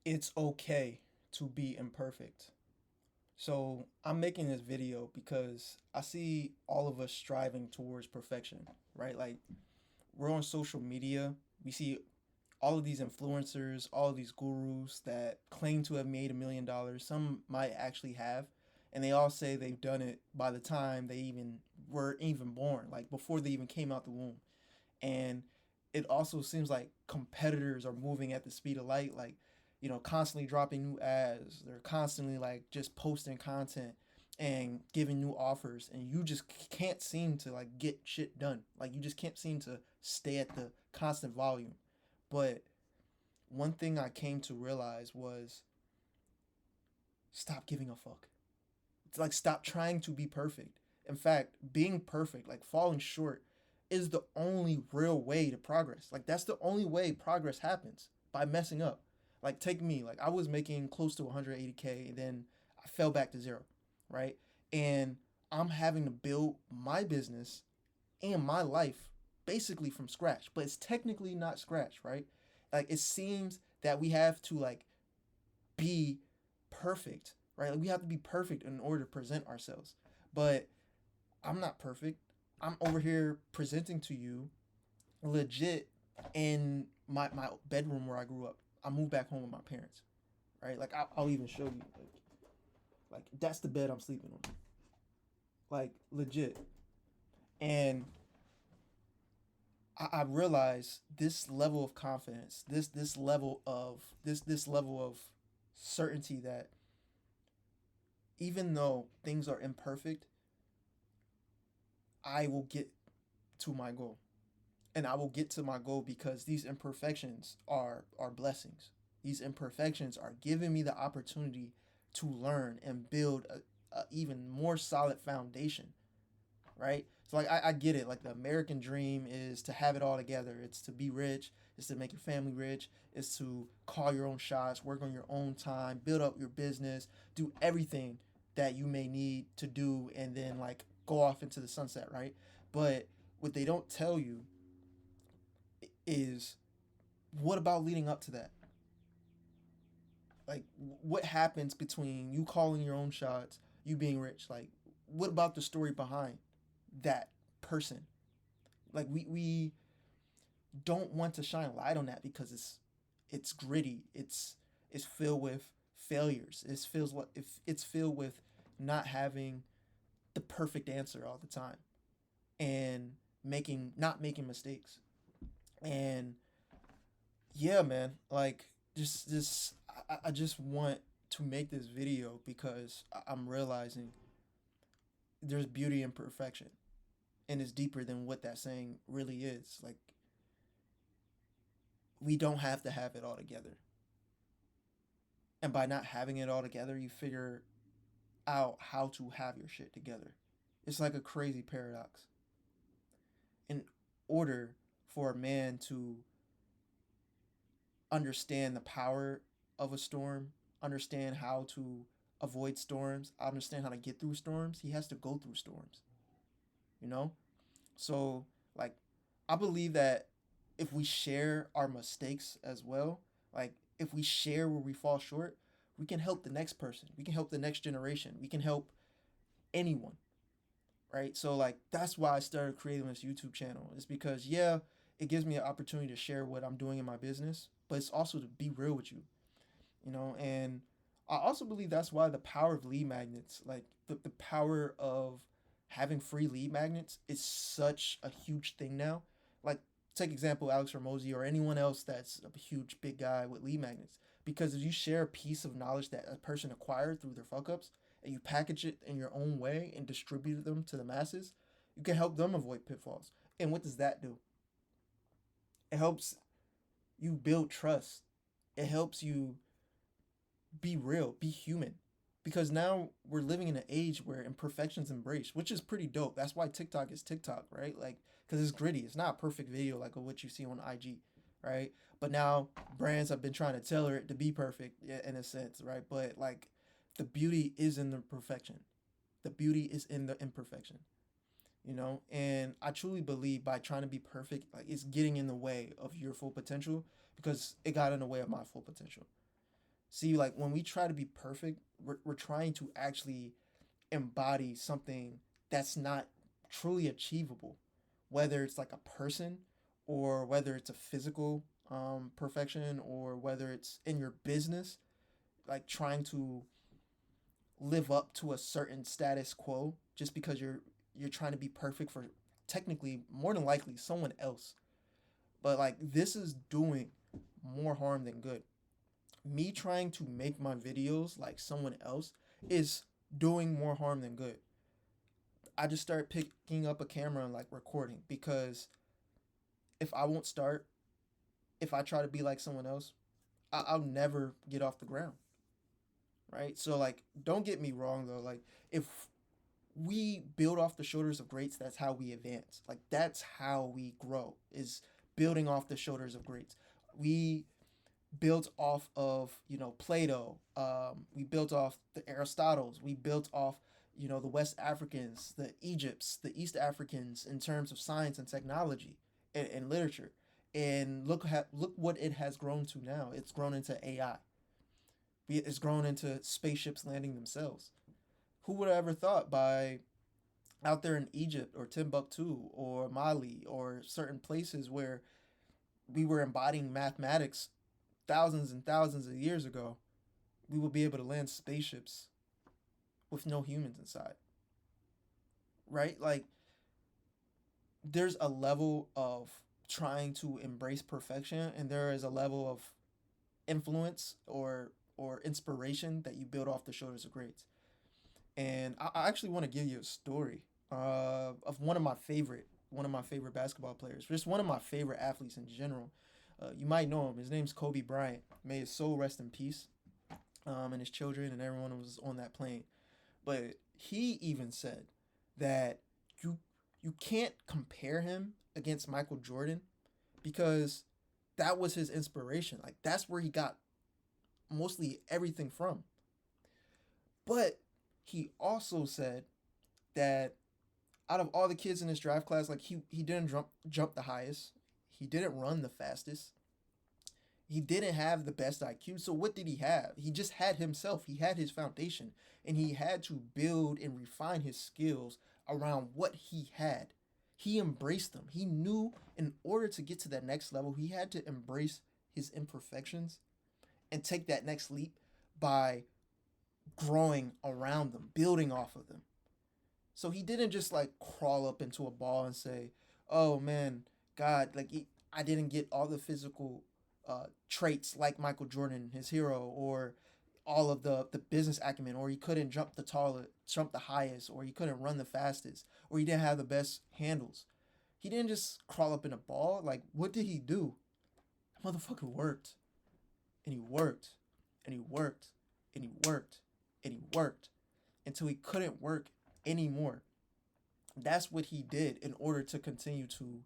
It's okay to be imperfect. So I'm making this video because I see all of us striving towards perfection, right? Like we're on social media, we see all of these influencers, all of these gurus that claim to have made $1 million. Some might actually have, and they all say they've done it by the time they even were even born, like before they even came out the womb. And it also seems like competitors are moving at the speed of light, like constantly dropping new ads. They're constantly like just posting content and giving new offers, and you just can't seem to like get shit done. Like you just can't seem to stay at the constant volume. But one thing I came to realize was stop giving a fuck. It's like stop trying to be perfect. In fact, being perfect, like falling short, is the only real way to progress. Like that's the only way progress happens, by messing up. Like take me, like I was making close to 180K and then I fell back to zero, right? And I'm having to build my business and my life basically from scratch, but it's technically not scratch, right? Like it seems that we have to like be perfect, right? Like we have to be perfect in order to present ourselves. But I'm not perfect. I'm over here presenting to you legit in my bedroom where I grew up. I moved back home with my parents, right? Like I'll even show you, like that's the bed I'm sleeping on, like legit. And I realize this level of confidence, this level of certainty that even though things are imperfect, I will get to my goal. And I will get to my goal because these imperfections are blessings. These imperfections are giving me the opportunity to learn and build a even more solid foundation, right? So like I get it. Like the American dream is to have it all together. It's to be rich. It's to make your family rich. It's to call your own shots, work on your own time, build up your business, do everything that you may need to do, and then like go off into the sunset, right? But what they don't tell you is what about leading up to that? Like what happens between you calling your own shots, you being rich? Like what about the story behind that person? Like we don't want to shine a light on that because it's gritty. It's filled with failures. It's filled with not having the perfect answer all the time and making not making mistakes. And yeah, man, like just I just want to make this video because I'm realizing there's beauty in perfection and it's deeper than what that saying really is. Like we don't have to have it all together. And by not having it all together, you figure out how to have your shit together. It's like a crazy paradox. In order for a man to understand the power of a storm, understand how to avoid storms, understand how to get through storms, he has to go through storms, you know? So, like, I believe that if we share our mistakes as well, like, if we share where we fall short, we can help the next person. We can help the next generation. We can help anyone, right? So, like, that's why I started creating this YouTube channel, is because, yeah, it gives me an opportunity to share what I'm doing in my business, but it's also to be real with you, and I also believe that's why the power of lead magnets, like the power of having free lead magnets is such a huge thing now. Like take example Alex Ramosi or anyone else that's a huge big guy with lead magnets. Because if you share a piece of knowledge that a person acquired through their fuck ups and you package it in your own way and distribute them to the masses, you can help them avoid pitfalls. And what does that do? It helps you build trust. It helps you be real, be human. Because now we're living in an age where imperfection's embraced, which is pretty dope. That's why TikTok is TikTok, right? Like, because it's gritty. It's not a perfect video like what you see on IG, right? But now brands have been trying to tailor it to be perfect, yeah, in a sense, right? But like, the beauty is in the perfection. The beauty is in the imperfection. And I truly believe by trying to be perfect, like it's getting in the way of your full potential because it got in the way of my full potential. See, like when we try to be perfect, we're trying to actually embody something that's not truly achievable, whether it's like a person or whether it's a physical perfection or whether it's in your business, like trying to live up to a certain status quo just because you're trying to be perfect for technically more than likely someone else. But like this is doing more harm than good. Me trying to make my videos like someone else is doing more harm than good. I just start picking up a camera and like recording because if I won't start, if I try to be like someone else, I'll never get off the ground, right? So like, don't get me wrong though. Like, if we build off the shoulders of greats, that's how we advance. Like, that's how we grow. Is building off the shoulders of greats. We built off of Plato. We built off the Aristotles. We built off the West Africans, the Egypts, the East Africans in terms of science and technology and literature. And look what it has grown to now. It's grown into AI. It's grown into spaceships landing themselves. Who would have ever thought by out there in Egypt or Timbuktu or Mali or certain places where we were embodying mathematics thousands and thousands of years ago, we will be able to land spaceships with no humans inside, right? Like, there's a level of trying to embrace perfection, and there is a level of influence or inspiration that you build off the shoulders of greats. And I actually want to give you a story of one of my favorite basketball players, just one of my favorite athletes in general. You might know him. His name's Kobe Bryant. May his soul rest in peace, and his children and everyone who was on that plane. But he even said that you you can't compare him against Michael Jordan because that was his inspiration. Like that's where he got mostly everything from. But he also said that out of all the kids in his draft class, like he didn't jump the highest. He didn't run the fastest. He didn't have the best IQ. So what did he have? He just had himself. He had his foundation, and he had to build and refine his skills around what he had. He embraced them. He knew in order to get to that next level, he had to embrace his imperfections and take that next leap by growing around them, building off of them. So he didn't just like crawl up into a ball and say, "Oh man, God, like I didn't get all the physical traits like Michael Jordan, his hero, or all of the business acumen, or he couldn't jump the highest, or he couldn't run the fastest, or he didn't have the best handles." He didn't just crawl up in a ball. Like, what did he do? Motherfucker worked, and he worked, and he worked, and he worked, and he worked until he couldn't work anymore. That's what he did in order to continue to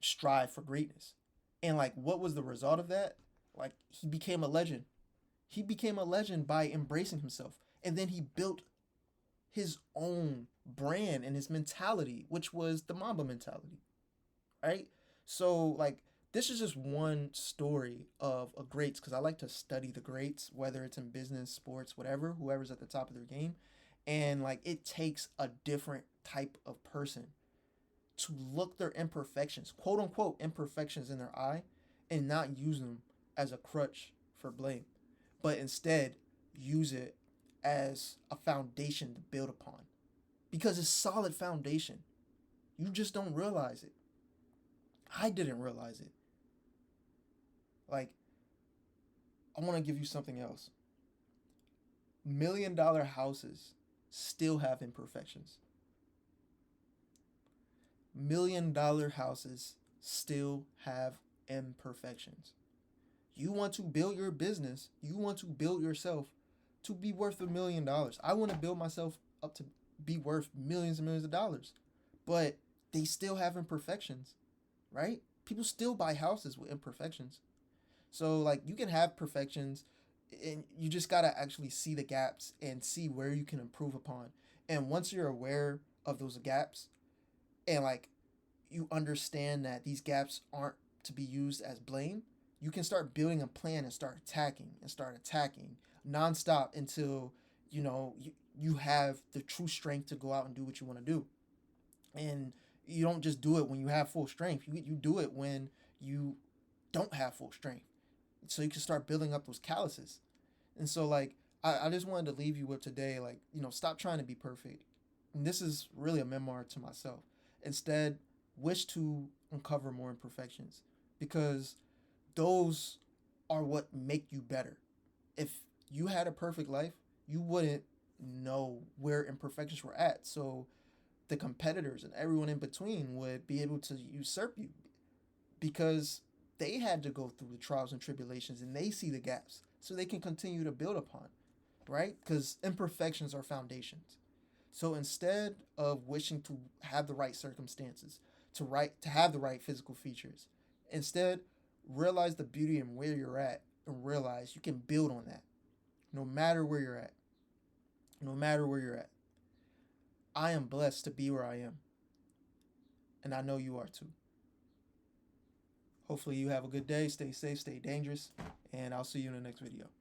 strive for greatness. And like what was the result of that? Like he became a legend. He became a legend by embracing himself. And then he built his own brand and his mentality, which was the Mamba mentality, right? So like this is just one story of a greats because I like to study the greats, whether it's in business, sports, whatever, whoever's at the top of their game. And like it takes a different type of person to look their imperfections, quote unquote imperfections in their eye, and not use them as a crutch for blame, but instead use it as a foundation to build upon. Because it's solid foundation. You just don't realize it. I didn't realize it. Like, I want to give you something else. $1 million houses still have imperfections. $1 million houses still have imperfections. You want to build your business, you want to build yourself to be worth $1 million. I want to build myself up to be worth millions and millions of dollars. But they still have imperfections, right? People still buy houses with imperfections. So like you can have perfections and you just got to actually see the gaps and see where you can improve upon. And once you're aware of those gaps and like you understand that these gaps aren't to be used as blame, you can start building a plan and start attacking nonstop until you have the true strength to go out and do what you want to do. And you don't just do it when you have full strength. You do it when you don't have full strength. So you can start building up those calluses. And so like I just wanted to leave you with today, like, stop trying to be perfect. And this is really a memoir to myself. Instead, wish to uncover more imperfections because those are what make you better. If you had a perfect life, you wouldn't know where imperfections were at. So the competitors and everyone in between would be able to usurp you because they had to go through the trials and tribulations and they see the gaps so they can continue to build upon, right? Because imperfections are foundations. So instead of wishing to have the right circumstances, to have the right physical features, instead realize the beauty and where you're at and realize you can build on that no matter where you're at. No matter where you're at. I am blessed to be where I am, and I know you are too. Hopefully, you have a good day. Stay safe, stay dangerous, and I'll see you in the next video.